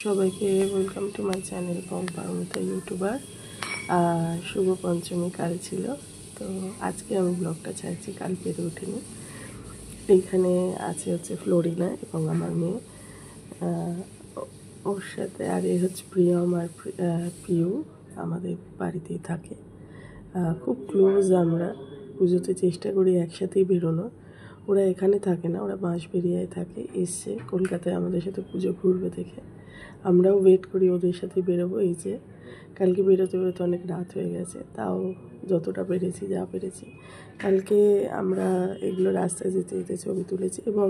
সবাইকে welcome to my channel Paromita YouTuber. শুভ পঞ্চমী কাল ছিল, তো আজকে আমি ব্লগটা চাইছি, কাল পেরে উঠিনি। এইখানে হচ্ছে ফ্লোরিনা এবং আমার মেয়ে, ওর সাথে আর এ হচ্ছে প্রিয়ম আর পিউ, আমাদের বাড়িতেই থাকে। খুব ক্লোজ আমরা, পুজোতে চেষ্টা করি একসাথেই বেরোনো। ওরা এখানে থাকে না, ওরা বাঁশবেড়িয়ায় থাকে, এসছে কলকাতায় আমাদের সাথে পুজো ঘুরবে দেখে। আমরাও ওয়েট করি ওদের সাথে বেরোবো। এই যে কালকে বেরোতে বেরোতে অনেক রাত হয়ে গেছে, তাও যতটা পেরেছি যা পেরেছি। কালকে আমরা এগুলো রাস্তায় যেতে যেতে ছবি তুলেছি এবং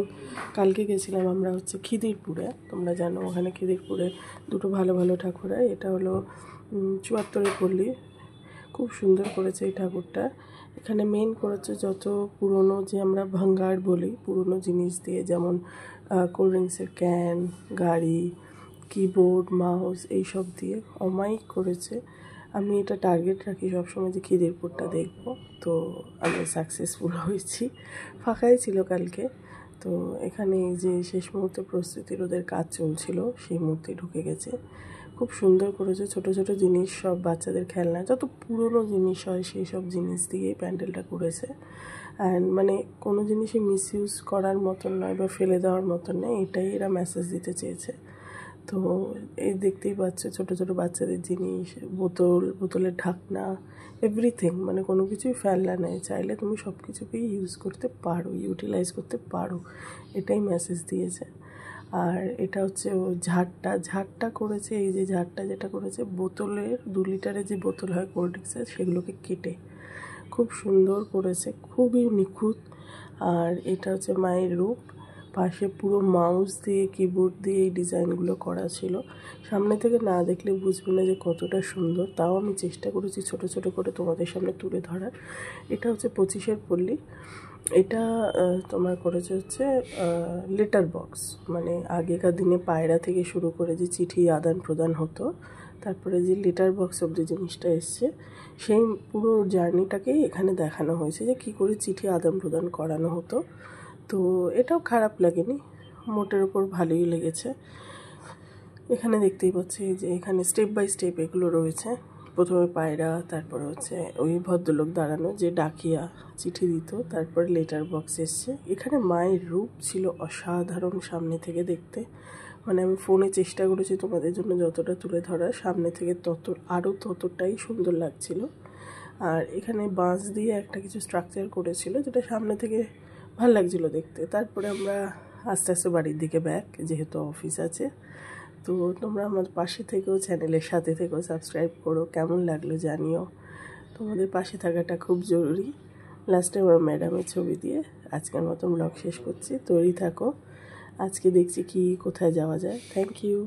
কালকে গেছিলাম আমরা হচ্ছে খিদিরপুরে। তোমরা জানো ওখানে খিদিরপুরে দুটো ভালো ভালো ঠাকুর হয়। এটা হলো 74 পল্লী, খুব সুন্দর করেছে এই ঠাকুরটা। এখানে মেন করেছে যত পুরনো, যে আমরা ভাঙ্গার বলি, পুরনো জিনিস দিয়ে, যেমন কোল্ড ড্রিঙ্কসের ক্যান, গাড়ি, কিবোর্ড, মাউস, এইসব দিয়ে অমায়িক করেছে। আমি এটা টার্গেট রাখি সবসময় যে খিদিরপুরটা দেখবো, তো আমি সাকসেসফুল হয়েছি। ফাঁকাই ছিল কালকে, তো এখানে এই যে শেষ মুহূর্তে প্রস্তুতির ওদের কাজ চলছিল, সেই মুহূর্তে ঢুকে গেছে। খুব সুন্দর করেছে, ছোট ছোট জিনিস, সব বাচ্চাদের খেলনা, যত পুরনো জিনিস হয় সেই সব জিনিস দিয়েই প্যান্ডেলটা করেছে। অ্যান্ড মানে কোনো জিনিসই মিসইউজ করার মতন নয় বা ফেলে দেওয়ার মতন নয়, এটাই এরা মেসেজ দিতে চেয়েছে। তো এই দেখতেই পাচ্ছ ছোটো ছোটো বাচ্চাদের জিনিস, বোতলের ঢাকনা, এভরিথিং, মানে কোনো কিছুই ফেলনা নেই, চাইলে তুমি সব কিছুকেই ইউজ করতে পারো, ইউটিলাইজ করতে পারো, এটাই মেসেজ দিয়েছে। আর এটা হচ্ছে ও ঝাড়টা করেছে। এই যে ঝাড়টা যেটা করেছে, বোতলের 2 লিটারের যে বোতল হয় কোল্ড ড্রিঙ্কসের, সেগুলোকে কেটে খুব সুন্দর করেছে, খুবই নিখুঁত। আর এটা হচ্ছে মায়ের রূপ, পাশে পুরো মাউস দিয়ে, কিবোর্ড দিয়ে এই ডিজাইনগুলো করা ছিল। সামনে থেকে না দেখলে বুঝবে না যে কতটা সুন্দর, তাও আমি চেষ্টা করেছি ছোট ছোট করে তোমাদের সামনে তুলে ধরার। এটা হচ্ছে 25 পল্লী। এটা তোমার করেছে হচ্ছে লেটার বক্স, মানে আগেকার দিনে পায়রা থেকে শুরু করে যে চিঠি আদান প্রদান হতো, তারপরে যে লেটার বক্স অব্দি জিনিসটা এসছে, সেই পুরো জার্নিটাকেই এখানে দেখানো হয়েছে যে কী করে চিঠি আদান প্রদান করানো হতো। তো এটাও খারাপ লাগেনি, মোটের ওপর ভালোই লেগেছে। এখানে দেখতেই পাচ্ছি যে এখানে স্টেপ বাই স্টেপ এগুলো রয়েছে। প্রথমে পায়রা, তারপরে হচ্ছে ওই ভদ্রলোক দাঁড়ানো যে ডাকিয়া চিঠি দিত, তারপরে লেটার বক্স এসছে। এখানে মায়ের রূপ ছিল অসাধারণ সামনে থেকে দেখতে, মানে আমি ফোনে চেষ্টা করেছি তোমাদের জন্য যতটা তুলে ধরার, সামনে থেকে ততটাই সুন্দর লাগছিল। আর এখানে বাঁশ দিয়ে একটা কিছু স্ট্রাকচার করেছিল, যেটা সামনে থেকে ভাল লাগছিলো দেখতে। তারপরে আমরা আস্তে আস্তে বাড়ির দিকে ব্যাক, যেহেতু অফিস আছে। তো তোমরা আমার পাশে থেকেও, চ্যানেলের সাথে থেকেও, সাবস্ক্রাইব করো। কেমন লাগলো জানিও, তোমাদের পাশে থাকাটা খুব জরুরি। লাস্টে আমার ম্যাডামের ছবি দিয়ে আজকের মতো ব্লগ শেষ করছি। তৈরি থাকো, আজকে দেখছি কি কোথায় যাওয়া যায়। Thank you.